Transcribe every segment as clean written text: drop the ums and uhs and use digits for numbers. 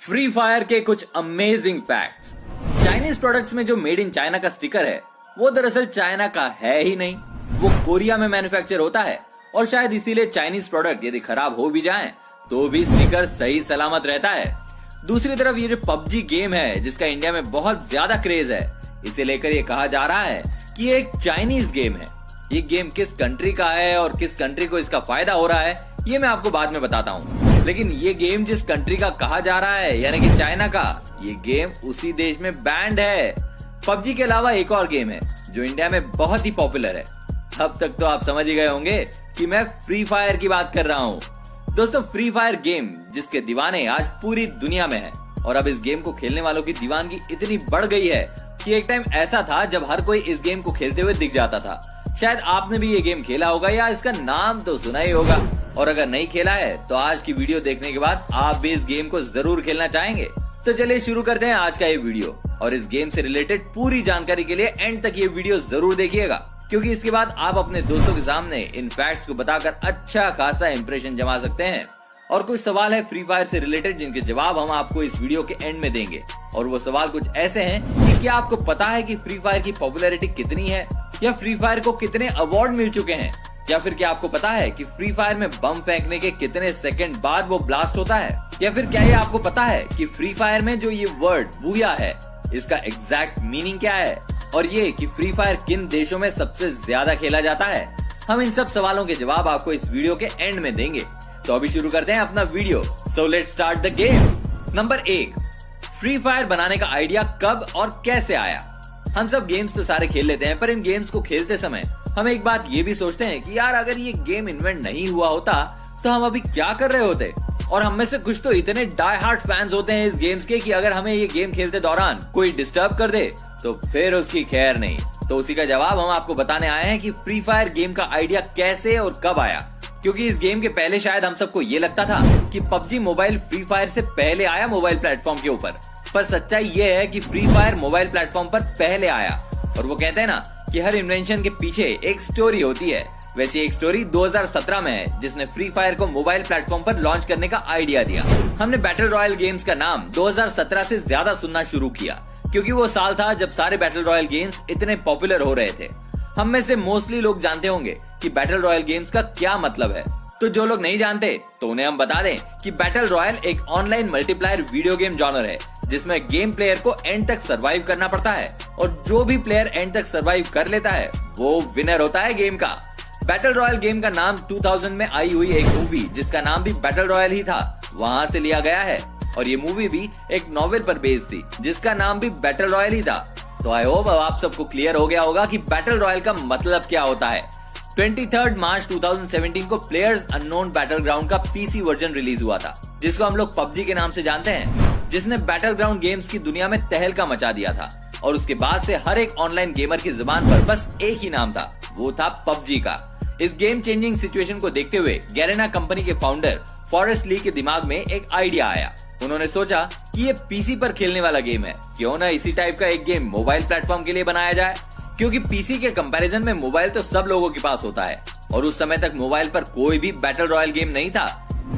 Free fire के कुछ amazing facts. Chinese products में जो मेड इन चाइना का स्टिकर है वो दरअसल चाइना का है ही नहीं, वो कोरिया में मैन्युफैक्चर होता है और शायद इसीलिए चाइनीज प्रोडक्ट यदि खराब हो भी जाएं तो भी स्टिकर सही सलामत रहता है। दूसरी तरफ ये जो पबजी गेम है जिसका इंडिया में बहुत ज्यादा क्रेज है, इसे लेकर ये कहा जा रहा है कि ये एक चाइनीज गेम है। ये गेम किस कंट्री का है और किस कंट्री को इसका फायदा हो रहा है ये मैं आपको बाद में बताता हूँ, लेकिन ये गेम जिस कंट्री का कहा जा रहा है यानी कि चाइना का, ये गेम उसी देश में बैंड है। पबजी के अलावा एक और गेम है जो इंडिया में बहुत ही पॉपुलर है। अब तक तो आप समझ ही गए होंगे कि मैं फ्री फायर की बात कर रहा हूँ। दोस्तों, फ्री फायर गेम जिसके दीवाने आज पूरी दुनिया में हैं और अब इस गेम को खेलने वालों की दीवानगी इतनी बढ़ गई है कि एक टाइम ऐसा था जब हर कोई इस गेम को खेलते हुए दिख जाता था। शायद आपने भी ये गेम खेला होगा या इसका नाम तो सुना ही होगा, और अगर नहीं खेला है तो आज की वीडियो देखने के बाद आप भी इस गेम को जरूर खेलना चाहेंगे। तो चलिए शुरू करते हैं आज का ये वीडियो, और इस गेम से रिलेटेड पूरी जानकारी के लिए एंड तक ये वीडियो जरूर देखिएगा, क्योंकि इसके बाद आप अपने दोस्तों के सामने इन फैक्ट्स को बताकर अच्छा खासा इंप्रेशन जमा सकते हैं। और कुछ सवाल है फ्री फायर से रिलेटेड जिनके जवाब हम आपको इस वीडियो के एंड में देंगे, और वो सवाल कुछ ऐसे हैं कि क्या आपको पता है कि फ्री फायर की पॉपुलैरिटी कितनी है, या फ्री फायर को कितने अवार्ड मिल चुके हैं, या फिर क्या आपको पता है कि फ्री फायर में बम फेंकने के कितने सेकंड बाद वो ब्लास्ट होता है, या फिर क्या ये आपको पता है कि फ्री फायर में जो ये वर्ड बूया है इसका एग्जैक्ट मीनिंग क्या है, और ये कि फ्री फायर किन देशों में सबसे ज्यादा खेला जाता है। हम इन सब सवालों के जवाब आपको इस वीडियो के एंड में देंगे। तो अभी शुरू करते हैं अपना video. So let's start the game. Number 1, free fire बनाने का आइडिया कब और कैसे आया। हम सब गेम्स तो सारे खेल लेते हैं, पर इन गेम्स को खेलते समय हम एक बात ये भी सोचते हैं कि यार अगर ये गेम इन्वेंट नहीं हुआ होता तो हम अभी क्या कर रहे होते। और हम में से कुछ तो इतने डाई हार्ट फैंस होते हैं इस गेम्स के कि अगर हमें ये गेम खेलते दौरान कोई डिस्टर्ब कर दे तो फिर उसकी खैर नहीं। तो उसी का जवाब हम आपको बताने आए हैं कि फ्री फायर गेम का आइडिया कैसे और कब आया, क्योंकि इस गेम के पहले शायद हम सबको ये लगता था कि पबजी मोबाइल फ्री फायर से पहले आया मोबाइल प्लेटफॉर्म के ऊपर, पर सच्चाई ये है कि फ्री फायर मोबाइल प्लेटफॉर्म पर पहले आया। और वो कहते हैं ना कि हर इन्वेंशन के पीछे एक स्टोरी होती है, वैसे एक स्टोरी 2017 में है जिसने फ्री फायर को मोबाइल प्लेटफॉर्म पर लॉन्च करने का आइडिया दिया। हमने बैटल रॉयल गेम्स का नाम 2017 से ज्यादा सुनना शुरू किया, क्योंकि वो साल था जब सारे बैटल रॉयल गेम्स इतने पॉपुलर हो रहे थे। हम में से मोस्टली लोग जानते होंगे कि बैटल रॉयल गेम्स का क्या मतलब है, तो जो लोग नहीं जानते तो उन्हें हम बता दें कि बैटल रॉयल एक online multiplier video game genre है जिसमें गेम प्लेयर को एंड तक सरवाइव करना पड़ता है, और जो भी प्लेयर एंड तक सरवाइव कर लेता है वो विनर होता है गेम का। बैटल रॉयल गेम का नाम 2000 में आई हुई एक मूवी जिसका नाम भी बैटल रॉयल ही था वहां से लिया गया है, और ये मूवी भी एक नॉवेल पर बेस्ड थी जिसका नाम भी बैटल रॉयल ही था। तो आई होप अब आप सबको क्लियर हो गया होगा कि बैटल रॉयल का मतलब क्या होता है। 23 मार्च 2017 को प्लेयर्स अननोन बैटलग्राउंड का पीसी वर्जन रिलीज हुआ था, जिसको हम लोग पबजी के नाम से जानते हैं, जिसने बैटलग्राउंड गेम्स की दुनिया में तहलका मचा दिया था। और उसके बाद से हर एक ऑनलाइन गेमर की जुबान पर बस एक ही नाम था, वो था पबजी का। इस गेम चेंजिंग सिचुएशन को देखते हुए गैरेना कंपनी के फाउंडर फॉरेस्ट ली के दिमाग में एक आइडिया आया। उन्होंने सोचा कि ये पीसी पर खेलने वाला गेम है, क्यों ना इसी टाइप का एक गेम मोबाइल प्लेटफॉर्म के लिए बनाया जाए, क्योंकि पीसी के कंपैरिजन में मोबाइल तो सब लोगों के पास होता है, और उस समय तक मोबाइल पर कोई भी बैटल रॉयल गेम नहीं था।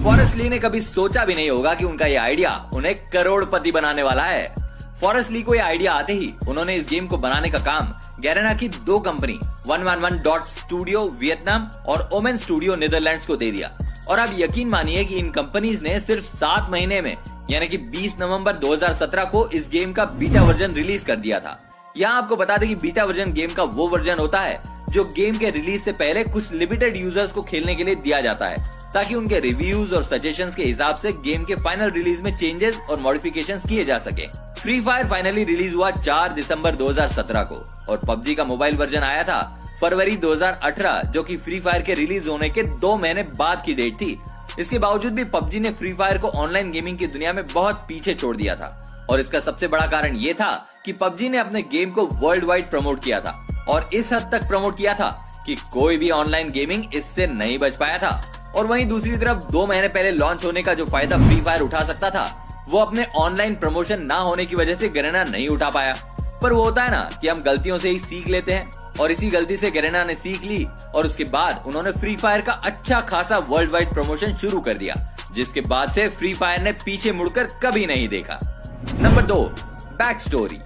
फॉरेस्ट ली ने कभी सोचा भी नहीं होगा कि उनका ये आइडिया उन्हें करोड़पति बनाने वाला है। फॉरेस्ट ली को ये आइडिया आते ही उन्होंने इस गेम को बनाने का काम गैरेना की दो कंपनी 111 डॉट स्टूडियो वियतनाम और ओमेन स्टूडियो नीदरलैंड्स को दे दिया। और आप यकीन मानिए कि इन कंपनीज ने सिर्फ 7 महीने में यानी कि 20 नवंबर 2017 को इस गेम का बीटा वर्जन रिलीज कर दिया था। यहाँ आपको बता दें कि बीटा वर्जन गेम का वो वर्जन होता है जो गेम के रिलीज से पहले कुछ लिमिटेड यूजर्स को खेलने के लिए दिया जाता है, ताकि उनके रिव्यूज और सजेशंस के हिसाब से गेम के फाइनल रिलीज में चेंजेस और मॉडिफिकेशंस किए जा सके। फ्री फायर फाइनली रिलीज हुआ 4 दिसंबर 2017 को, और पबजी का मोबाइल वर्जन आया था फरवरी 2018, जो कि फ्री फायर के रिलीज होने के 2 महीने बाद की डेट थी। इसके बावजूद भी पबजी ने फ्री फायर को ऑनलाइन गेमिंग की दुनिया में बहुत पीछे छोड़ दिया था, और इसका सबसे बड़ा कारण ये था कि पबजी ने अपने गेम को वर्ल्ड वाइड प्रमोट किया था, और इस हद तक प्रमोट किया था कि कोई भी ऑनलाइन गेमिंग इससे नहीं बच पाया था। और वहीं दूसरी तरफ 2 महीने पहले लॉन्च होने का जो फायदा फ्री फायर उठा सकता था वो अपने ऑनलाइन प्रमोशन ना होने की वजह से गैरेना नहीं उठा पाया। पर वो होता है ना कि हम गलतियों से ही सीख लेते हैं, और इसी गलती से गैरेना ने सीख ली, और उसके बाद उन्होंने फ्री फायर का अच्छा खासा वर्ल्ड वाइड प्रमोशन शुरू कर दिया, जिसके बाद से फ्री फायर ने पीछे मुड़कर कभी नहीं देखा। Number 2, back story.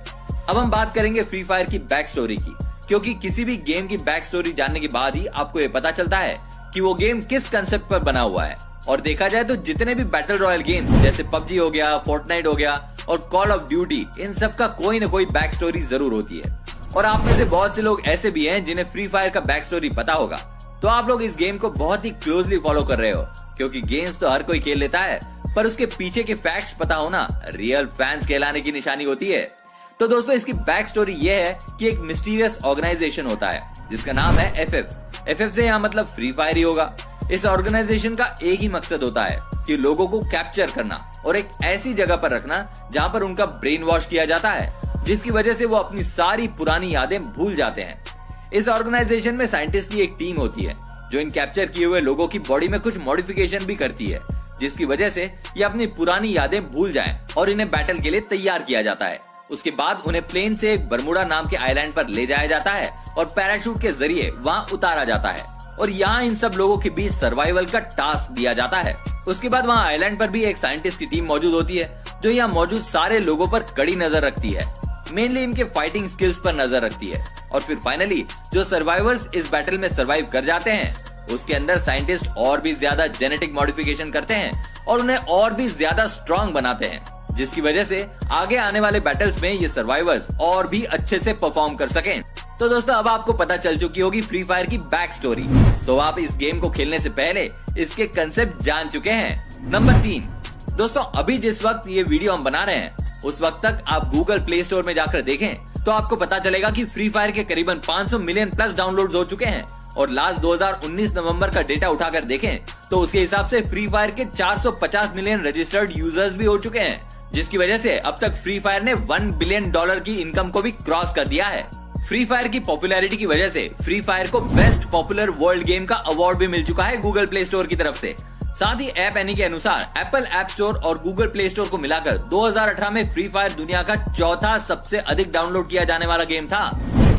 अब हम बात करेंगे फ्री फायर की बैक स्टोरी की, क्योंकि किसी भी गेम की बैक स्टोरी जानने के बाद ही आपको ये पता चलता है कि वो गेम किस कंसेप्ट पर बना हुआ है। और देखा जाए तो जितने भी बैटल रॉयल गेम्स जैसे पबजी हो गया, फोर्टनाइट हो गया और कॉल ऑफ ड्यूटी, इन सब का कोई न कोई बैक स्टोरी जरूर होती है। और आप में से बहुत से लोग ऐसे भी हैं जिन्हें फ्री फायर का बैक स्टोरी पता होगा, तो आप लोग इस गेम को बहुत ही क्लोजली फॉलो कर रहे हो, क्योंकि गेम्स तो हर कोई खेल लेता है, पर उसके पीछे के फैक्ट्स पता होना रियल फैंस कहलाने की निशानी होती है। तो दोस्तों, इसकी बैक स्टोरी ये है कि एक मिस्टीरियस ऑर्गेनाइजेशन होता है जिसका नाम है एफएफ से यहाँ मतलब फ्री फायर ही होगा। इस ऑर्गेनाइजेशन का एक ही मकसद होता है कि लोगों को कैप्चर करना और एक ऐसी जगह पर रखना जहाँ पर उनका ब्रेन वॉश किया जाता है, जिसकी वजह से वो अपनी सारी पुरानी यादें भूल जाते हैं। इस ऑर्गेनाइजेशन में साइंटिस्ट की एक टीम होती है जो इन कैप्चर किए हुए लोगों की बॉडी में कुछ मॉडिफिकेशन भी करती है, जिसकी वजह से ये अपनी पुरानी यादें भूल जाएं और इन्हें बैटल के लिए तैयार किया जाता है। उसके बाद उन्हें प्लेन से एक बरमुडा नाम के आइलैंड पर ले जाया जाता है और पैराशूट के जरिए वहां उतारा जाता है और यहाँ इन सब लोगों के बीच सर्वाइवल का टास्क दिया जाता है। उसके बाद वहाँ आइलैंड पर भी एक साइंटिस्ट की टीम मौजूद होती है जो यहाँ मौजूद सारे लोगों पर कड़ी नजर रखती है, मेनली इनके फाइटिंग स्किल्स पर नजर रखती है। और फिर फाइनली जो सर्वाइवर्स इस बैटल में सर्वाइव कर जाते हैं, उसके अंदर साइंटिस्ट और भी ज्यादा जेनेटिक मॉडिफिकेशन करते हैं और उन्हें और भी ज्यादा स्ट्रॉन्ग बनाते हैं, जिसकी वजह से आगे आने वाले बैटल्स में ये सर्वाइवर्स और भी अच्छे से परफॉर्म कर सकें। तो दोस्तों, अब आपको पता चल चुकी होगी फ्री फायर की बैक स्टोरी, तो आप इस गेम को खेलने से पहले इसके कंसेप्ट जान चुके हैं। नंबर 3, दोस्तों, अभी जिस वक्त ये वीडियो हम बना रहे हैं उस वक्त तक आप गूगल प्ले स्टोर में जाकर देखें तो आपको पता चलेगा कि फ्री फायर के करीबन 500 मिलियन प्लस डाउनलोड्स हो चुके हैं। और लास्ट 2019 नवंबर का डेटा उठाकर देखें तो उसके हिसाब से फ्री फायर के 450 मिलियन रजिस्टर्ड यूजर्स भी हो चुके हैं, जिसकी वजह से अब तक फ्री फायर ने $1 बिलियन की इनकम को भी क्रॉस कर दिया है। फ्री फायर की पॉपुलैरिटी की वजह से फ्री फायर को बेस्ट पॉपुलर वर्ल्ड गेम का अवार्ड भी मिल चुका है गूगल प्ले स्टोर की तरफ से। साथ ही ऐप एनी के अनुसार एप्पल ऐप स्टोर और गूगल प्ले स्टोर को मिलाकर 2018 में फ्री फायर दुनिया का चौथा सबसे अधिक डाउनलोड किया जाने वाला गेम था।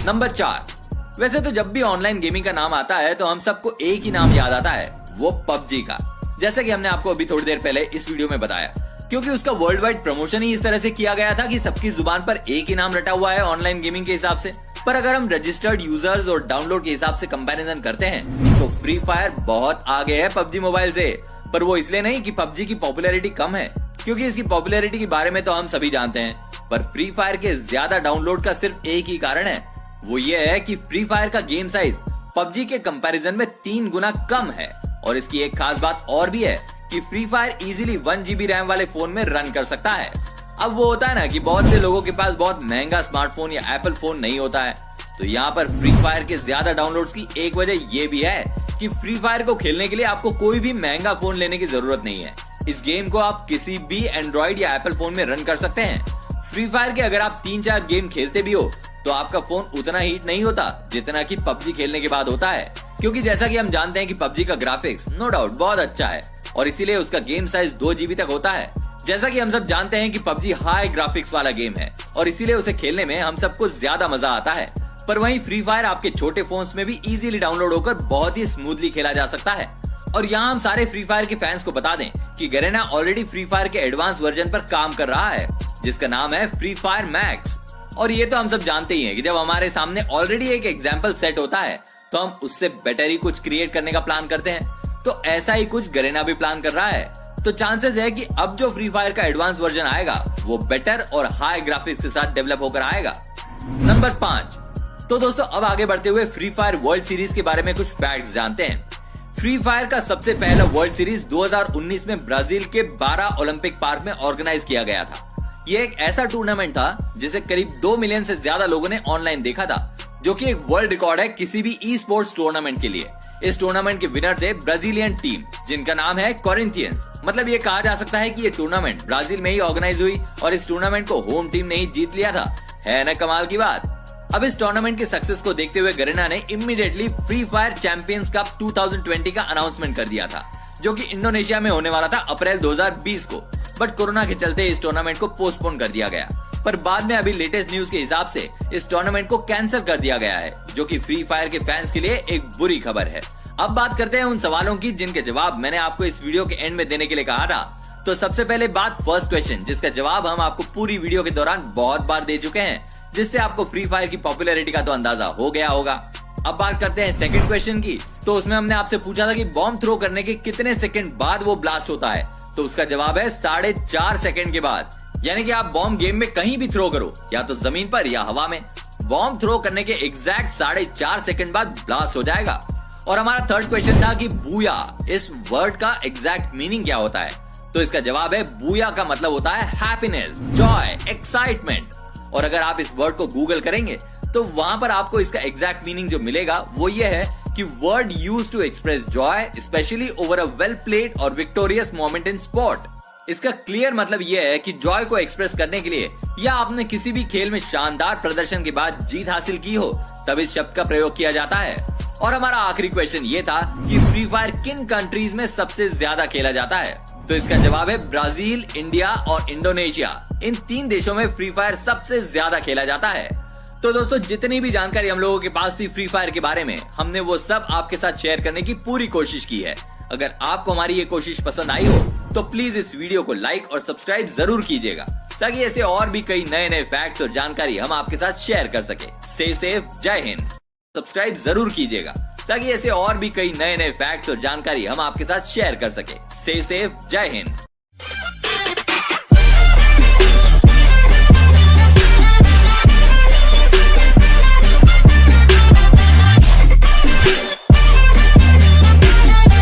नंबर 4, वैसे तो जब भी ऑनलाइन गेमिंग का नाम आता है तो हम सबको एक ही नाम याद आता है, वो पबजी का, जैसा कि हमने आपको अभी थोड़ी देर पहले इस वीडियो में बताया, क्योंकि उसका वर्ल्ड वाइड प्रमोशन ही इस तरह से किया गया था कि सबकी जुबान पर एक ही नाम रटा हुआ है ऑनलाइन गेमिंग के हिसाब से। पर अगर हम रजिस्टर्ड यूजर्स और डाउनलोड के हिसाब से कंपैरिजन करते हैं तो फ्री फायर बहुत आगे है पबजी मोबाइल से। पर वो इसलिए नहीं कि पबजी की पॉपुलैरिटी कम है, क्योंकि इसकी पॉपुलैरिटी के बारे में तो हम सभी जानते हैं, पर फ्री फायर के ज्यादा डाउनलोड का सिर्फ एक ही कारण है, वो ये है कि फ्री फायर का गेम साइज पबजी के कंपैरिजन में 3 गुना कम है। और इसकी एक खास बात और भी है कि free fire easily 1 GB RAM वाले फोन में रन कर सकता है। अब वो होता है ना कि बहुत से लोगों के पास बहुत महंगा स्मार्टफोन या एप्पल फोन नहीं होता है, तो यहाँ पर फ्री फायर के ज्यादा डाउनलोड्स की एक वजह ये भी है कि फ्री फायर को खेलने के लिए आपको कोई भी महंगा फोन लेने की जरूरत नहीं है। इस गेम को आप किसी भी एंड्रॉइड या एप्पल फोन में रन कर सकते हैं। फ्री फायर के अगर आप 3-4 गेम खेलते भी हो तो आपका फोन उतना हीट नहीं होता जितना कि पबजी खेलने के बाद होता है, क्योंकि जैसा कि हम जानते हैं कि पबजी का ग्राफिक्स नो डाउट बहुत अच्छा है और इसीलिए उसका गेम साइज 2 GB तक होता है। जैसा कि हम सब जानते हैं कि पबजी हाई ग्राफिक्स वाला गेम है और इसीलिए उसे खेलने में हम सबको ज्यादा मजा आता है। पर वहीं फ्री फायर आपके छोटे फोन्स में भी इजीली डाउनलोड होकर बहुत ही स्मूथली खेला जा सकता है। और यहाँ हम सारे फ्री फायर के फैंस को बता दें कि गरेना ऑलरेडी फ्री फायर के एडवांस वर्जन पर काम कर रहा है, जिसका नाम है फ्री फायर मैक्स। और ये तो हम सब जानते ही हैं कि जब हमारे सामने ऑलरेडी एक एग्जाम्पल सेट होता है तो हम उससे बेटर ही कुछ क्रिएट करने का प्लान करते हैं, तो ऐसा ही कुछ गरेना भी प्लान कर रहा है। तो चांसेस है कि अब जो फ्री फायर का एडवांस वर्जन आएगा वो बेटर और हाई ग्राफिक्स के साथ डेवलप होकर आएगा। नंबर 5, तो दोस्तों अब आगे बढ़ते हुए फ्री फायर वर्ल्ड सीरीज के बारे में कुछ फैक्ट्स जानते हैं। फ्री फायर का सबसे पहला वर्ल्ड सीरीज 2019 में ब्राजील के 12 ओलंपिक पार्क में ऑर्गेनाइज किया गया था। ये एक ऐसा टूर्नामेंट था जिसे करीब 2 मिलियन से ज्यादा लोगों ने ऑनलाइन देखा था, जो कि एक वर्ल्ड रिकॉर्ड है किसी भी ई स्पोर्ट्स टूर्नामेंट के लिए। इस टूर्नामेंट के विनर थे ब्राजीलियन टीम, जिनका नाम है कॉरिंथियंस। मतलब ये कहा जा सकता है कि ये टूर्नामेंट ब्राजील में ही ऑर्गेनाइज हुई और इस टूर्नामेंट को होम टीम ने ही जीत लिया था। है ना कमाल की बात। अब इस टूर्नामेंट के सक्सेस को देखते हुए गरेना ने immediately free fire champions cup 2020 का अनाउंसमेंट कर दिया था, जो कि इंडोनेशिया में होने वाला था अप्रैल 2020 को। बट कोरोना के चलते इस टूर्नामेंट को पोस्टपोन कर दिया गया। पर बाद में अभी लेटेस्ट न्यूज के हिसाब से इस टूर्नामेंट को कैंसिल कर दिया गया है, जो कि फ्री फायर के फैंस के लिए एक बुरी खबर है। अब बात करते हैं उन सवालों की जिनके जवाब मैंने आपको इस वीडियो के एंड में देने के लिए कहा था। तो सबसे पहले बात फर्स्ट क्वेश्चन, जिसका जवाब हम आपको पूरी वीडियो के दौरान बहुत बार दे चुके हैं, जिससे आपको फ्री फायर की पॉपुलैरिटी का तो अंदाजा हो गया होगा। अब बात करते हैं सेकंड क्वेश्चन की। तो उसमें हमने आपसे पूछा था कि बॉम्ब थ्रो करने के कितने सेकंड बाद वो ब्लास्ट होता है। तो उसका जवाब है 4.5 सेकंड के बाद। यानी कि आप बॉम्ब गेम में कहीं भी थ्रो करो, या तो जमीन पर या हवा में, बॉम्ब थ्रो करने के एग्जैक्ट 4.5 सेकंड बाद ब्लास्ट हो जाएगा। और हमारा थर्ड क्वेश्चन था कि बूया, इस वर्ड का एग्जैक्ट मीनिंग क्या होता है। तो इसका जवाब है बूया का मतलब होता है हैप्पीनेस, जॉय, एक्साइटमेंट। और अगर आप इस वर्ड को गूगल करेंगे तो वहां पर आपको इसका एग्जैक्ट मीनिंग जो मिलेगा वो ये है कि word used to express joy specially over a well played और विक्टोरियस मोमेंट इन स्पोर्ट। इसका क्लियर मतलब यह है कि जॉय को एक्सप्रेस करने के लिए या आपने किसी भी खेल में शानदार प्रदर्शन के बाद जीत हासिल की हो, तब इस शब्द का प्रयोग किया जाता है। और हमारा आखिरी क्वेश्चन ये था कि फ्री फायर किन कंट्रीज में सबसे ज्यादा खेला जाता है। तो इसका जवाब है ब्राजील, इंडिया और इंडोनेशिया। इन 3 देशों में फ्री फायर सबसे ज्यादा खेला जाता है। तो दोस्तों, जितनी भी जानकारी हम लोगों के पास थी फ्री फायर के बारे में, हमने वो सब आपके साथ शेयर करने की पूरी कोशिश की है। अगर आपको हमारी ये कोशिश पसंद आई हो तो प्लीज इस वीडियो को लाइक और सब्सक्राइब जरूर कीजिएगा, ताकि ऐसे और भी कई नए नए फैक्ट्स और जानकारी हम आपके साथ शेयर कर सके। स्टे सेफ, जय हिंद। सब्सक्राइब जरूर कीजिएगा, ताकि ऐसे और भी कई नए नए फैक्ट्स और जानकारी हम आपके साथ शेयर कर सके। स्टे सेफ, जय हिंद।